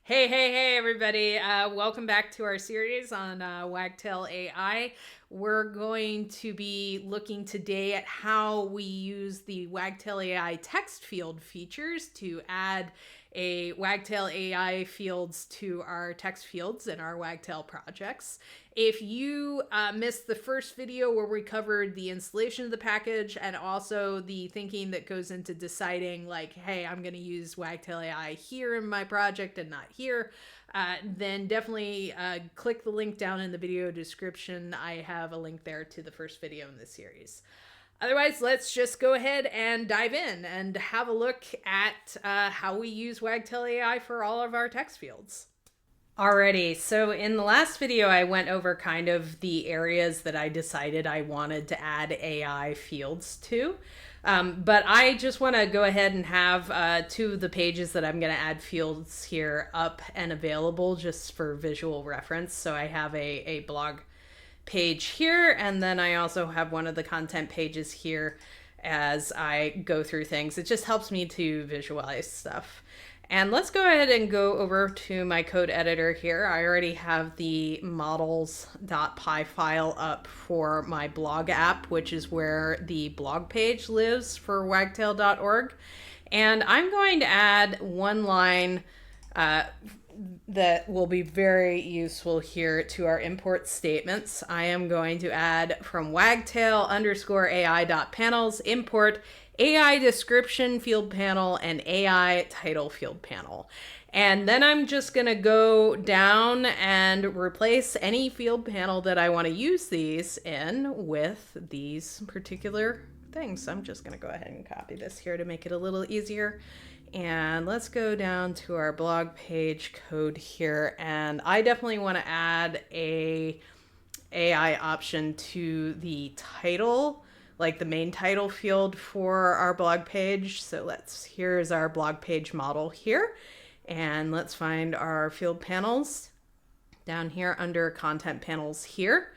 Hey, everybody. Welcome back to our series on Wagtail AI. We're going to be looking today at how we use the Wagtail AI text field features to add a Wagtail AI fields to our text fields in our Wagtail projects. If you missed the first video where we covered the installation of the package and also the thinking that goes into deciding like, hey, I'm going to use Wagtail AI here in my project and not here, then definitely click the link down in the video description. I have a link there to the first video in this series. Otherwise, let's just go ahead and dive in and have a look at how we use Wagtail AI for all of our text fields. Alrighty, so in the last video, I went over kind of the areas that I decided I wanted to add AI fields to. But I just want to go ahead and have two of the pages that I'm going to add fields here up and available just for visual reference. So I have a blog page here, and then I also have one of the content pages here as I go through things. It just helps me to visualize stuff. And let's go ahead and go over to my code editor here. I already have the models.py file up for my blog app, which is where the blog page lives for wagtail.org. And I'm going to add one line that will be very useful here to our import statements. I am going to add from wagtail_ai.panels import AI description field panel and AI title field panel. And then I'm just going to go down and replace any field panel that I want to use these in with these particular things. I'm just going to go ahead and copy this here to make it a little easier. And let's go down to our blog page code here. And I definitely want to add a AI option to the title, like the main title field for our blog page. So here's our blog page model here. And let's find our field panels down here under content panels here.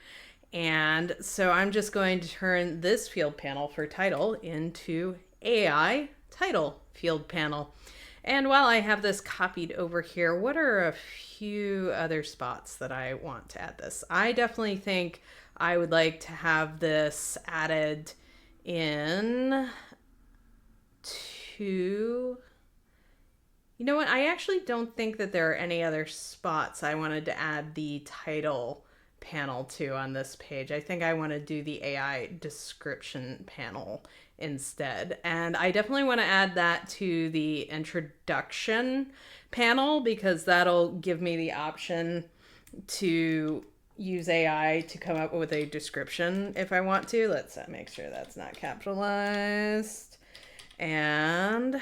And so I'm just going to turn this field panel for title into AI title field panel. And while I have this copied over here, what are a few other spots that I want to add this? I definitely think I would like to have this added in to, you know what? I actually don't think that there are any other spots I wanted to add the title panel to on this page. I think I want to do the AI description panel instead. And I definitely want to add that to the introduction panel because that'll give me the option to use AI to come up with a description if I want to. Let's make sure that's not capitalized. And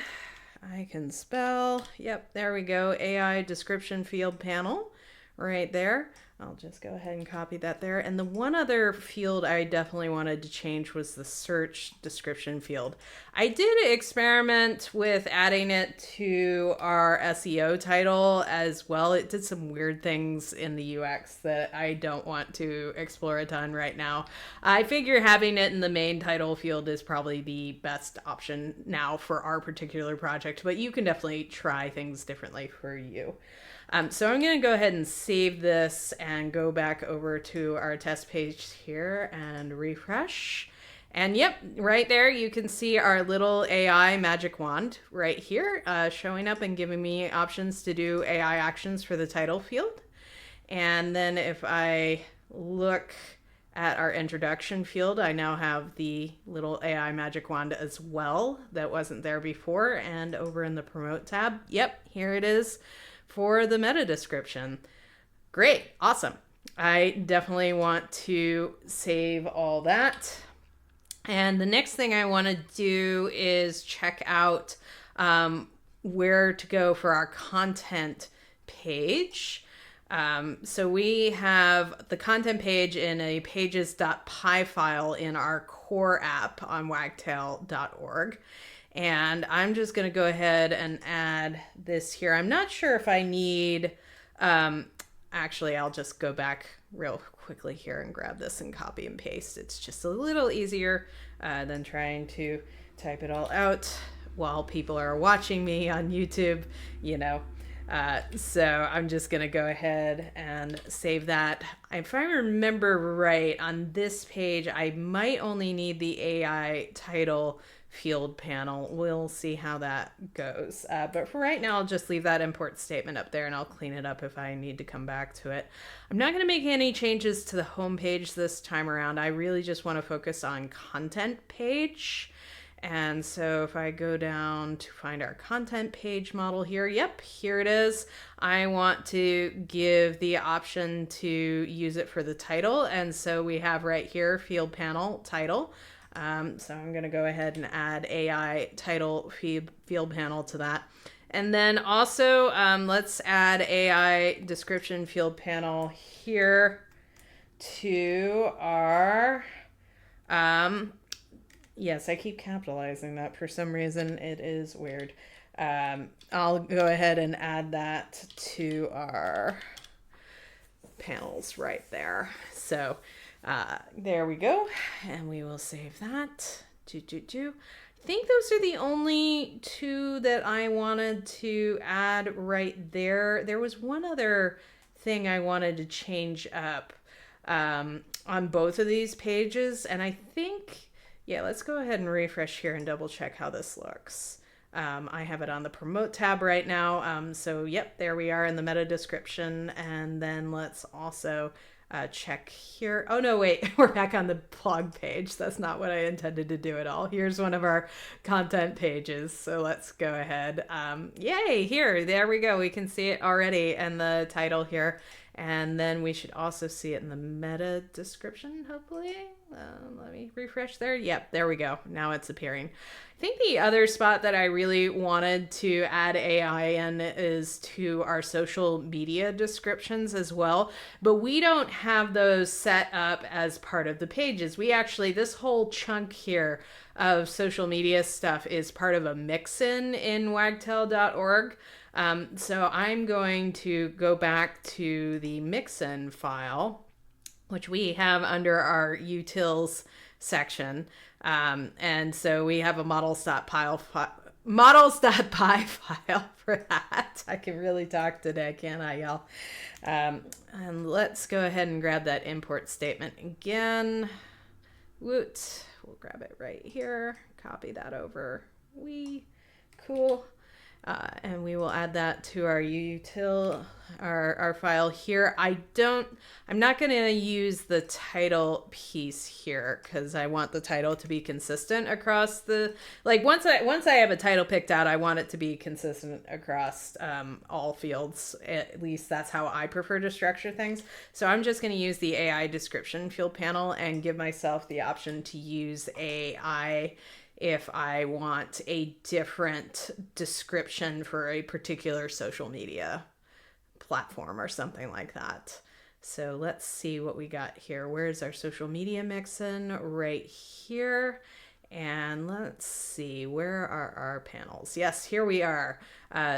I can spell, yep, there we go, AI description field panel right there. I'll just go ahead and copy that there. And the one other field I definitely wanted to change was the search description field. I did experiment with adding it to our SEO title as well. It did some weird things in the UX that I don't want to explore a ton right now. I figure having it in the main title field is probably the best option now for our particular project, but you can definitely try things differently for you. So I'm going to go ahead and save this and go back over to our test page here and refresh. And yep, right there you can see our little AI magic wand right here showing up and giving me options to do AI actions for the title field. And then if I look at our introduction field, I now have the little AI magic wand as well that wasn't there before. And over in the promote tab, yep, here it is for the meta description. Great, awesome. I definitely want to save all that. And the next thing I want to do is check out where to go for our content page. So we have the content page in a pages.py file in our core app on wagtail.org. And I'm just going to go ahead and add this here. I'm not sure if I need, actually, I'll just go back real quickly here and grab this and copy and paste. It's just a little easier than trying to type it all out while people are watching me on YouTube, you know. So I'm just going to go ahead and save that. If I remember right, on this page, I might only need the AI title field panel. We'll see how that goes. But for right now, I'll just leave that import statement up there and I'll clean it up if I need to come back to it. I'm not going to make any changes to the home page this time around. I really just want to focus on content page. And so if I go down to find our content page model here, yep, here it is. I want to give the option to use it for the title. And so we have right here, field panel title. So I'm going to go ahead and add AI title field panel to that. And then also let's add AI description field panel here to our, yes, I keep capitalizing that for some reason. It is weird. I'll go ahead and add that to our panels right there. So there we go. And we will save that. I think those are the only two that I wanted to add right there. There was one other thing I wanted to change up on both of these pages. And I think... yeah, let's go ahead and refresh here and double check how this looks. I have it on the promote tab right now. So yep, there we are in the meta description. And then let's also check here. Oh no, wait, we're back on the blog page. That's not what I intended to do at all. Here's one of our content pages. So let's go ahead. Yay, there we go. We can see it already in the title here. And then we should also see it in the meta description, hopefully. Let me refresh there. Yep, there we go. Now it's appearing. I think the other spot that I really wanted to add AI in is to our social media descriptions as well. But we don't have those set up as part of the pages. We actually, this whole chunk here of social media stuff is part of a mix-in wagtail.org. So I'm going to go back to the mixin file, which we have under our utils section. And so we have a models.py file for that. I can really talk today, can't I, y'all? And let's go ahead and grab that import statement again. Woot. We'll grab it right here. Copy that over. Cool. And we will add that to our util, our file here. I'm not going to use the title piece here because I want the title to be consistent across the, like once I have a title picked out, I want it to be consistent across all fields. At least that's how I prefer to structure things. So I'm just going to use the AI description field panel and give myself the option to use AI if I want a different description for a particular social media platform or something like that. So let's see what we got here. Where's our social media mixin? Right here. And let's see, where are our panels? Yes, here we are.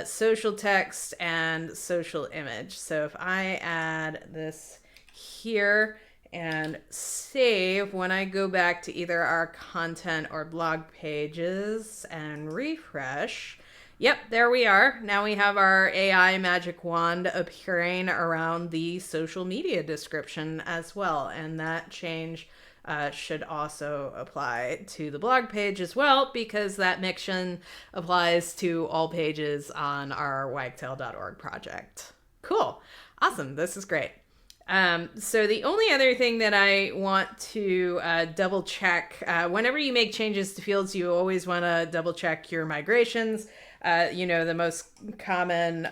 Social text and social image. So if I add this here and save, when I go back to either our content or blog pages and refresh, yep, there we are. Now we have our AI magic wand appearing around the social media description as well. And that change should also apply to the blog page as well, because that mixin applies to all pages on our wagtail.org project. Cool. Awesome. This is great. So the only other thing that I want to double check, whenever you make changes to fields, you always want to double check your migrations. The most common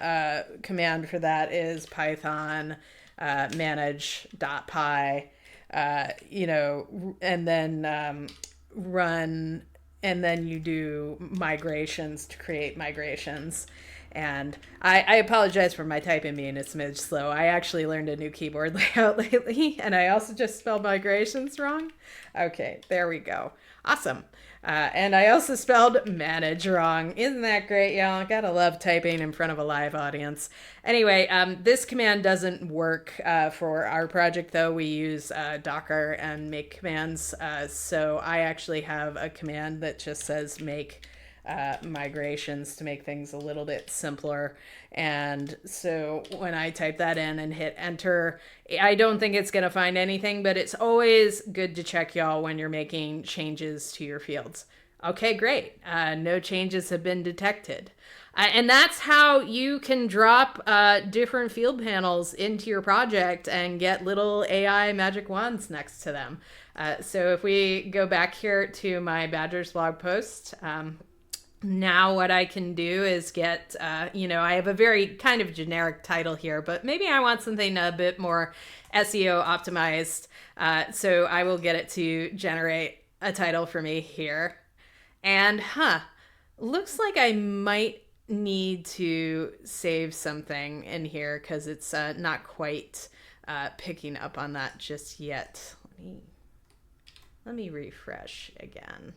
command for that is Python manage.py, and then run, and then you do migrations to create migrations. And I apologize for my typing being a smidge slow. I actually learned a new keyboard layout lately, and I also just spelled migrations wrong. Okay, there we go. Awesome. And I also spelled manage wrong. Isn't that great, y'all? Gotta love typing in front of a live audience. Anyway, this command doesn't work for our project, though. We use Docker and make commands. So I actually have a command that just says make migrations to make things a little bit simpler. And so when I type that in and hit enter, I don't think it's going to find anything, but it's always good to check, y'all, when you're making changes to your fields. Okay, great. No changes have been detected. And that's how you can drop different field panels into your project and get little AI magic wands next to them. So if we go back here to my Badgers blog post, now what I can do is get, I have a very kind of generic title here, but maybe I want something a bit more SEO optimized. So I will get it to generate a title for me here. And looks like I might need to save something in here because it's not quite picking up on that just yet. Let me refresh again.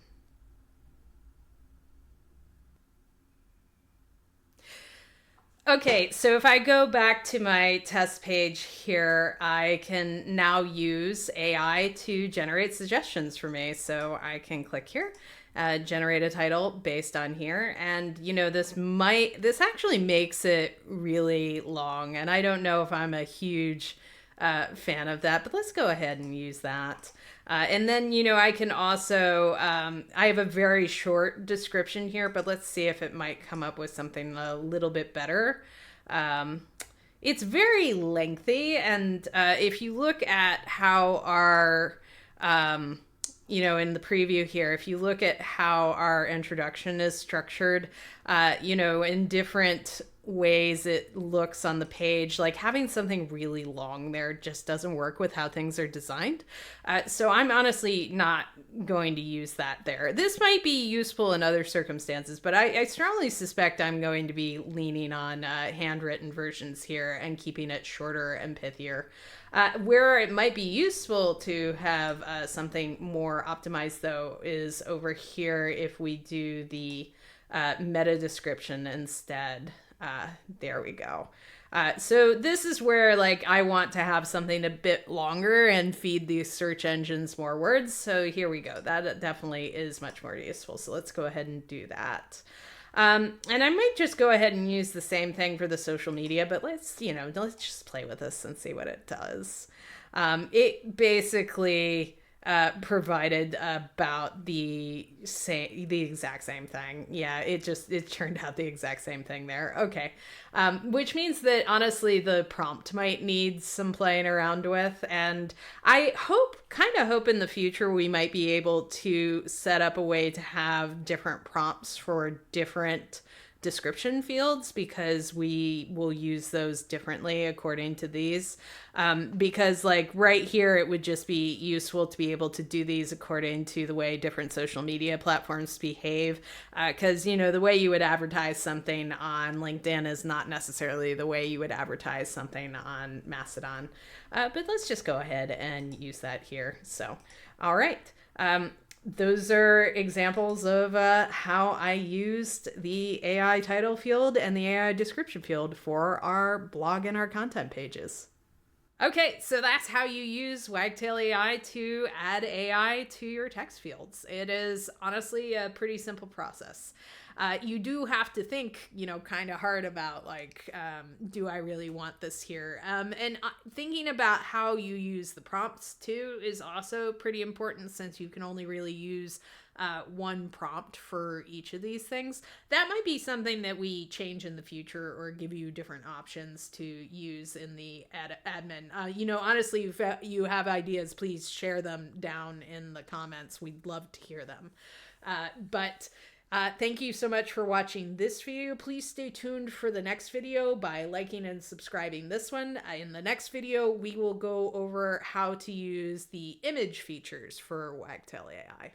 Okay, so if I go back to my test page here, I can now use AI to generate suggestions for me. So I can click here, generate a title based on here. And, this actually makes it really long. And I don't know if I'm a huge fan of that, but let's go ahead and use that. And then, I can also, I have a very short description here, but let's see if it might come up with something a little bit better. It's very lengthy. And if you look at how our, in the preview here, if you look at how our introduction is structured, in different ways it looks on the page, like having something really long there just doesn't work with how things are designed. So I'm honestly not going to use that there. This might be useful in other circumstances, but I strongly suspect I'm going to be leaning on handwritten versions here and keeping it shorter and pithier. Where it might be useful to have something more optimized, though, is over here if we do the meta description instead. There we go. So this is where I want to have something a bit longer and feed these search engines more words. So here we go. That definitely is much more useful. So let's go ahead and do that. And I might just go ahead and use the same thing for the social media, but let's just play with this and see what it does. It basically provided about the exact same thing. Yeah, it turned out the exact same thing there. Okay. Which means that honestly the prompt might need some playing around with, and I kind of hope in the future we might be able to set up a way to have different prompts for different description fields, because we will use those differently according to these. Because right here, it would just be useful to be able to do these according to the way different social media platforms behave. Because, the way you would advertise something on LinkedIn is not necessarily the way you would advertise something on Mastodon. But let's just go ahead and use that here. So, all right. Those are examples of how I used the AI title field and the AI description field for our blog and our content pages. Okay, so that's how you use Wagtail AI to add AI to your text fields. It is honestly a pretty simple process. You do have to think, kind of hard about do I really want this here? And thinking about how you use the prompts too is also pretty important, since you can only really use one prompt for each of these things. That might be something that we change in the future, or give you different options to use in the admin. Honestly, if you have ideas, please share them down in the comments. We'd love to hear them. Thank you so much for watching this video. Please stay tuned for the next video by liking and subscribing this one. In the next video, we will go over how to use the image features for Wagtail AI.